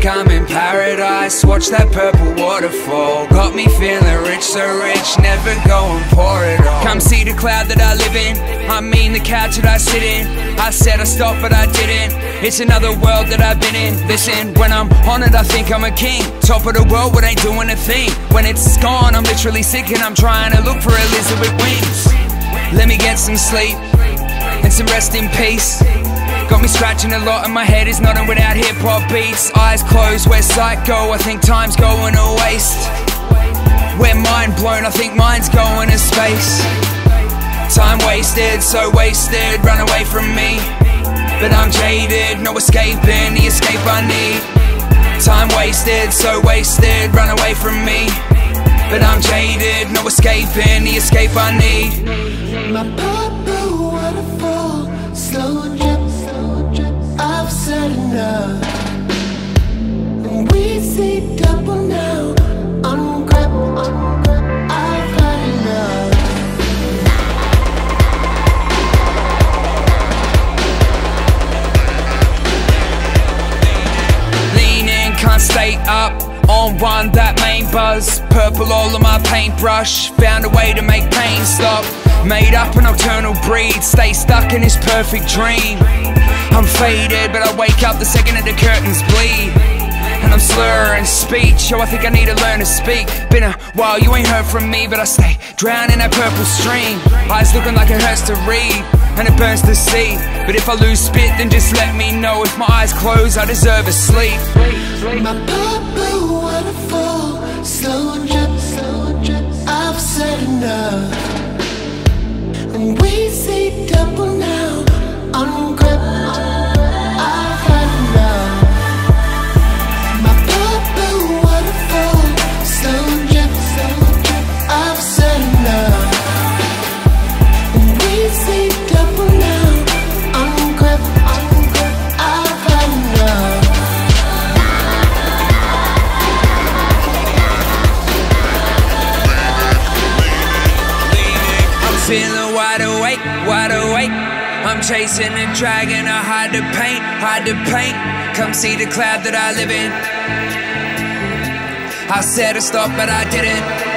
like I'm in paradise. Watch that purple waterfall, got me feeling rich, so rich, never go and pour it all. Come see the cloud that I live in, I mean the couch that I sit in. I said I stopped but I didn't, it's another world that I've been in. Listen, when I'm on it I think I'm a king, top of the world but ain't doing a thing. When it's gone I'm literally sick and I'm trying to look for a lizard with wings. Let me get some sleep and some rest in peace. Got me scratching a lot and my head is nodding without hip-hop beats. Eyes closed, where's sight go? I think time's going to waste. We're mind blown, I think mine's going to space. Time wasted, so wasted, run away from me. But I'm jaded, no escaping, the escape I need. Time wasted, so wasted, run away from me. But I'm jaded, no escaping, the escape I need. My purple waterfall, slow drip, I've said enough. And we see double now, ungrip, I've had enough. Leaning, can't stay up on one, that main buzz. Purple all on my paintbrush, found a way to make pain stop. Made up a nocturnal breed, stay stuck in this perfect dream. I'm faded, but I wake up the second that the curtains bleed. And I'm slurring speech, oh I think I need to learn to speak. Been a while, you ain't heard from me, but I stay drowned in that purple stream. Eyes looking like it hurts to read, and it burns to see. But if I lose spit, then just let me know. If my eyes close, I deserve a sleep. My purple waterfall, slow drip, I've said enough. And we see double now, ungrip, I've had enough. My purple waterfall, slow drip, I've said enough. And we see double now, ungrip, I've had enough. Feeling wide awake, wide awake. I'm chasing and dragging, I hide the paint, hide the paint. Come see the cloud that I live in. I said to stop but I didn't.